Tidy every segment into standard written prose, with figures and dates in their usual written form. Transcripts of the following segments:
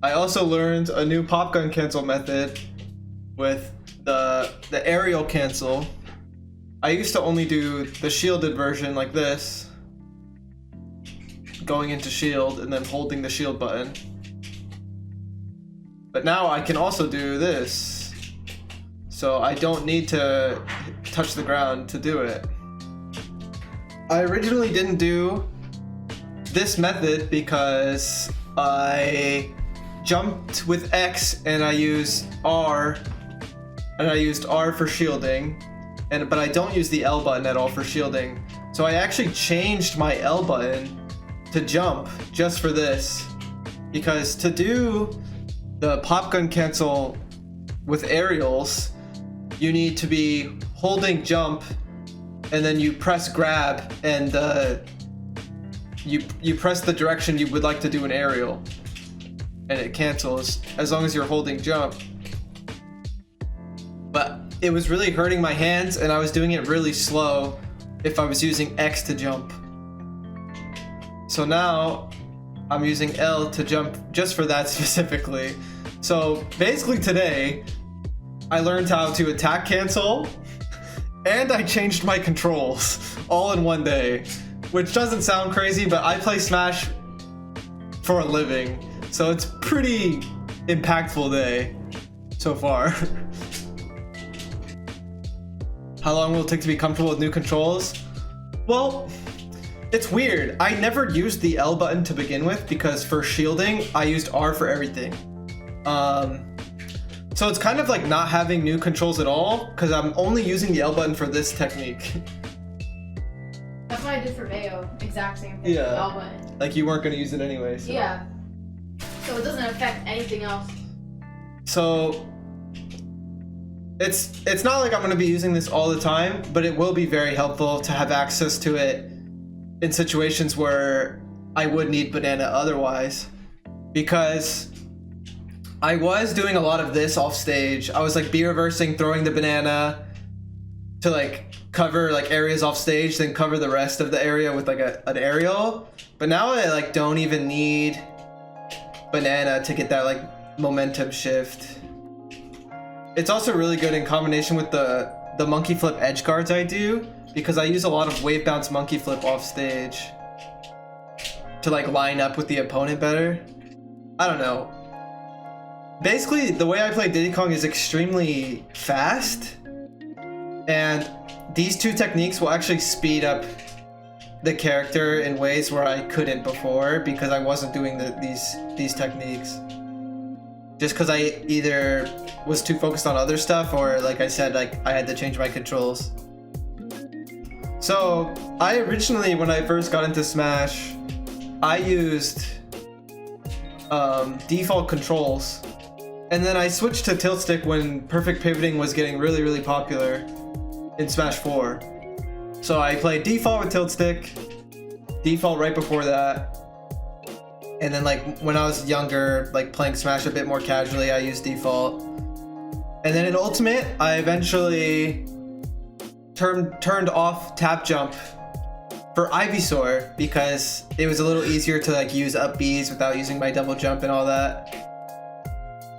I also learned a new Popgun cancel method with the aerial cancel. I used to only do the shielded version like this, going into shield and then holding the shield button. But now I can also do this, so I don't need to touch the ground to do it. I originally didn't do this method because I jumped with X and I used R, and I used R for shielding, but I don't use the L button at all for shielding. So I actually changed my L button to jump just for this, because to do the Popgun cancel with aerials, you need to be holding jump and then you press grab, and you press the direction you would like to do an aerial, and it cancels as long as you're holding jump. But it was really hurting my hands and I was doing it really slow if I was using X to jump. So now I'm using L to jump just for that specifically. So basically today I learned how to attack cancel and I changed my controls all in one day, which doesn't sound crazy, but I play Smash for a living, so it's pretty impactful day so far. How long will it take to be comfortable with new controls? Well, it's weird. I never used the L button to begin with because for shielding, I used R for everything. So it's kind of like not having new controls at all because I'm only using the L button for this technique. That's what I did for Bayo. Exact same thing. Yeah. L button. Like you weren't going to use it anyway. So. Yeah. So it doesn't affect anything else. So it's not like I'm going to be using this all the time, but it will be very helpful to have access to it in situations where I would need banana otherwise, because I was doing a lot of this off stage. I was like B reversing, throwing the banana to like cover like areas off stage, then cover the rest of the area with like an aerial. But now I like don't even need banana to get that like momentum shift. It's also really good in combination with the monkey flip edge guards I do, because I use a lot of wave bounce monkey flip off stage to like line up with the opponent better. I don't know. Basically, the way I play Diddy Kong is extremely fast, and these two techniques will actually speed up the character in ways where I couldn't before because I wasn't doing these techniques. Just because I either was too focused on other stuff or, like I said, like I had to change my controls. So I originally, when I first got into Smash, I used default controls, and then I switched to tilt stick when perfect pivoting was getting really, really popular in Smash 4. So I played default with tilt stick, default right before that, and then like when I was younger, like playing Smash a bit more casually, I used default. And then in Ultimate, I eventually turned off tap jump for Ivysaur because it was a little easier to like use up Bs without using my double jump and all that.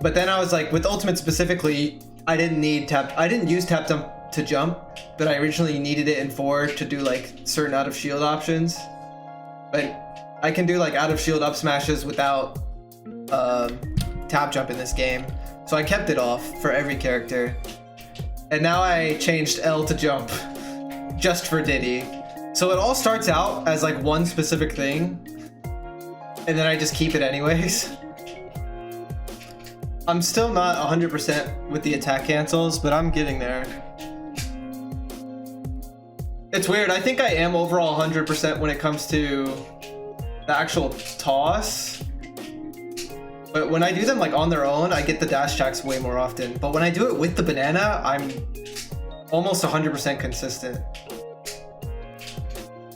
But then I was like, with Ultimate specifically, I didn't use tap jump to jump, but I originally needed it in 4 to do like certain out of shield options. But I can do like out of shield up smashes without tap jump in this game. So I kept it off for every character. And now I changed L to jump just for Diddy. So it all starts out as like one specific thing, and then I just keep it anyways. I'm still not 100% with the attack cancels, but I'm getting there. It's weird, I think I am overall 100% when it comes to the actual toss. But when I do them like on their own, I get the dash attacks way more often. But when I do it with the banana, I'm almost 100% consistent.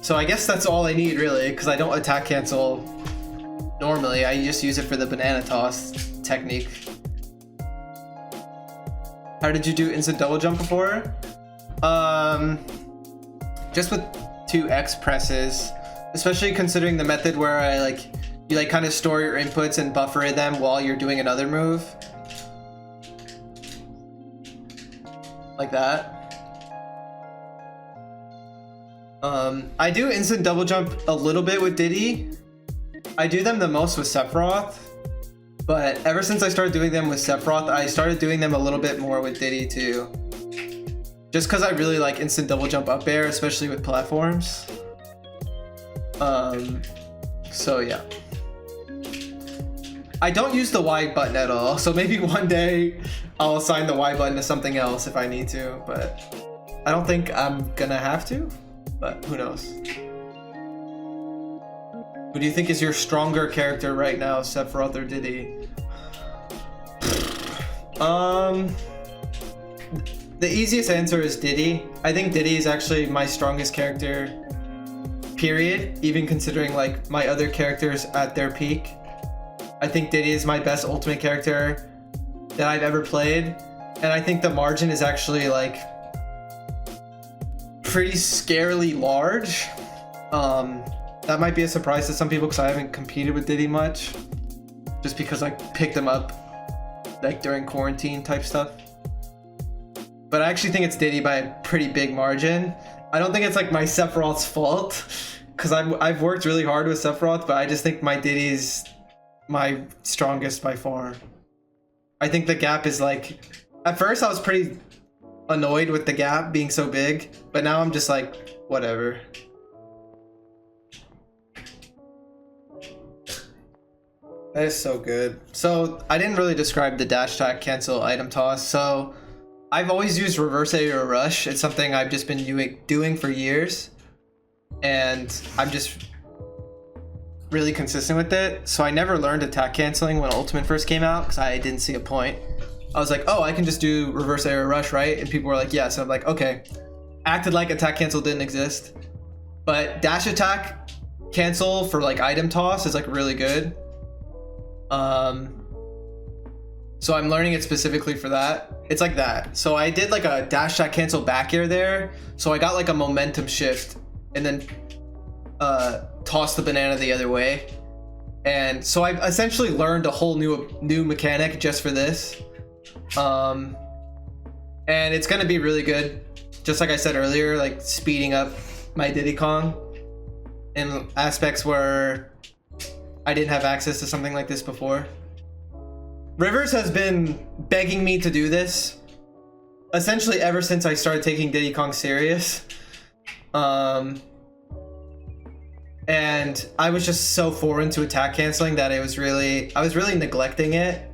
So I guess that's all I need really, because I don't attack cancel normally. I just use it for the banana toss technique. How did you do instant double jump before? Just with 2X presses, especially considering the method where I like you like kind of store your inputs and buffer them while you're doing another move. Like that. I do instant double jump a little bit with Diddy. I do them the most with Sephiroth. But ever since I started doing them with Sephiroth, I started doing them a little bit more with Diddy too. Just because I really like instant double jump up air, especially with platforms. So yeah. I don't use the Y button at all, so maybe one day I'll assign the Y button to something else if I need to, but I don't think I'm gonna have to, but who knows. Who do you think is your stronger character right now, Sephiroth or Diddy? The easiest answer is Diddy. I think Diddy is actually my strongest character, period, even considering like my other characters at their peak. I think Diddy is my best ultimate character that I've ever played, and I think the margin is actually like pretty scarily large. That might be a surprise to some people because I haven't competed with Diddy much, just because I picked him up like during quarantine type stuff. But I actually think it's Diddy by a pretty big margin. I don't think it's like my Sephiroth's fault, because I've worked really hard with Sephiroth, but I just think my Diddy's my strongest by far. I think the gap is like, at first I was pretty annoyed with the gap being so big, but now I'm just like, whatever. That is so good. So I didn't really describe the dash attack cancel item toss. So I've always used reverse aerial rush. It's something I've just been doing for years, and I'm just really consistent with it. So I never learned attack canceling when Ultimate first came out because I didn't see a point. I was like, oh, I can just do reverse aerial rush, right? And people were like, yes. And I'm like, okay. Acted like attack cancel didn't exist. But dash attack cancel for like item toss is like really good. So I'm learning it specifically for that. It's like that. So I did like a dash attack cancel back air there. So I got like a momentum shift and then tossed the banana the other way. And so I essentially learned a whole new mechanic just for this. And it's gonna be really good. Just like I said earlier, like speeding up my Diddy Kong in aspects where I didn't have access to something like this before. Rivers has been begging me to do this essentially ever since I started taking Diddy Kong serious. And I was just so foreign to attack canceling that I was really neglecting it.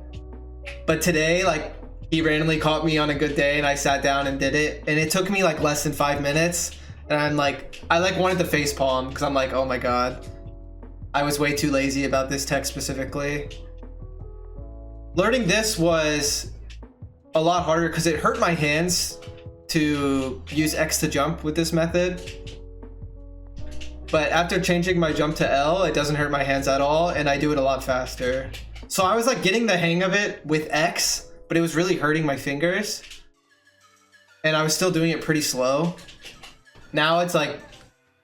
But today, like, he randomly caught me on a good day and I sat down and did it, and it took me like less than 5 minutes, and I'm like, I like wanted to face palm because I'm like, oh my god, I was way too lazy about this tech specifically. Learning this was a lot harder because it hurt my hands to use X to jump with this method. But after changing my jump to L, it doesn't hurt my hands at all, and I do it a lot faster. So I was like getting the hang of it with X, but it was really hurting my fingers. And I was still doing it pretty slow. Now it's like,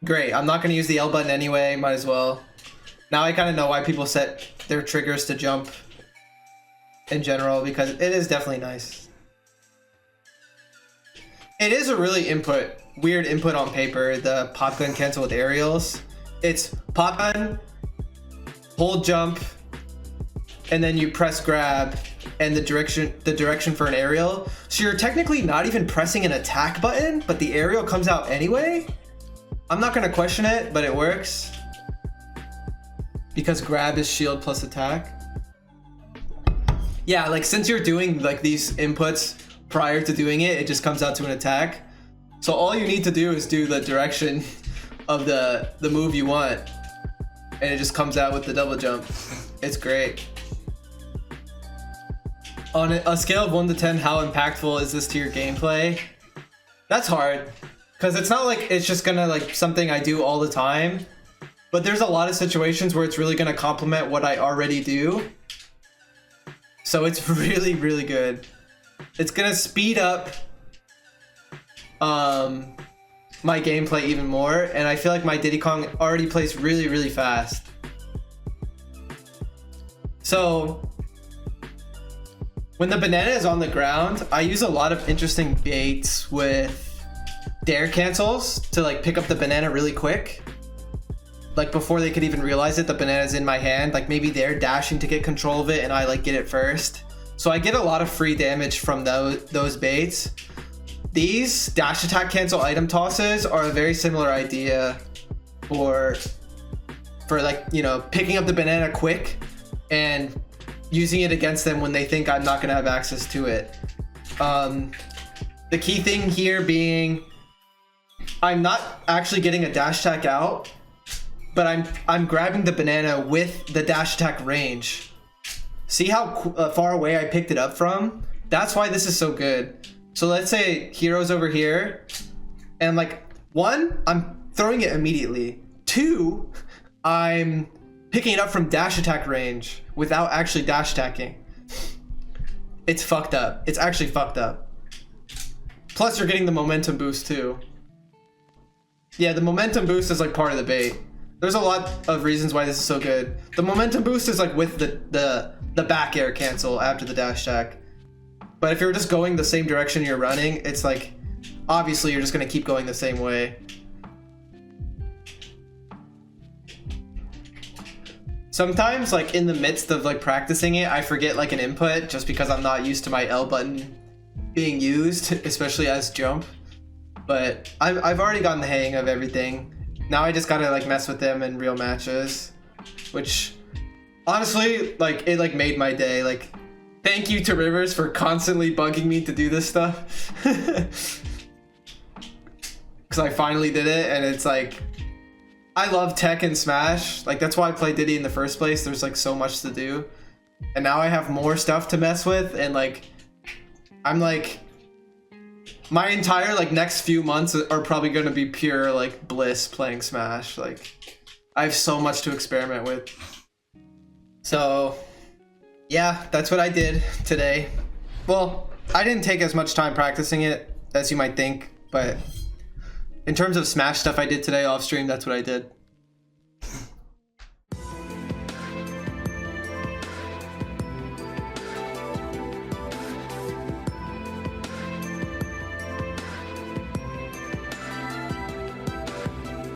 great, I'm not gonna use the L button anyway, might as well. Now I kind of know why people set their triggers to jump in general, because it is definitely nice. It is a really weird input on paper, the Popgun cancel with aerials. It's Popgun, hold jump, and then you press grab and the direction for an aerial. So you're technically not even pressing an attack button, but the aerial comes out anyway. I'm not gonna question it, but it works. Because grab is shield plus attack. Yeah, like since you're doing like these inputs prior to doing it, it just comes out to an attack. So all you need to do is do the direction of the move you want, and it just comes out with the double jump. It's great. On a scale of 1 to 10, how impactful is this to your gameplay? That's hard, because it's not like it's just gonna like something I do all the time, but there's a lot of situations where it's really gonna complement what I already do. So it's really, really good. It's gonna speed up my gameplay even more, and I feel like my Diddy Kong already plays really, really fast. So when the banana is on the ground, I use a lot of interesting baits with dare cancels to like pick up the banana really quick. Like before they could even realize it, the banana's in my hand. Like maybe they're dashing to get control of it and I like get it first. So I get a lot of free damage from those baits. These dash attack cancel item tosses are a very similar idea for like, you know, picking up the banana quick and using it against them when they think I'm not gonna have access to it. The key thing here being I'm not actually getting a dash attack out, but I'm grabbing the banana with the dash attack range. See how far away I picked it up from? That's why this is so good. So let's say hero's over here, and like 1, I'm throwing it immediately. 2, I'm picking it up from dash attack range without actually dash attacking. It's fucked up. It's actually fucked up. Plus you're getting the momentum boost too. Yeah, the momentum boost is like part of the bait. There's a lot of reasons why this is so good. The momentum boost is like with the back air cancel after the dash attack. But if you're just going the same direction you're running, it's like, obviously you're just gonna keep going the same way. Sometimes like in the midst of like practicing it, I forget like an input just because I'm not used to my L button being used, especially as jump. But I've already gotten the hang of everything. Now I just gotta like mess with them in real matches, which honestly, like it like made my day. Like, thank you to Rivers for constantly bugging me to do this stuff. Cause I finally did it, and it's like, I love Tech and Smash. Like that's why I played Diddy in the first place. There's like so much to do. And now I have more stuff to mess with, and like, I'm like, my entire like next few months are probably gonna be pure like bliss playing Smash. Like I have so much to experiment with. So yeah, that's what I did today. Well, I didn't take as much time practicing it as you might think, but in terms of Smash stuff I did today off stream, that's what I did.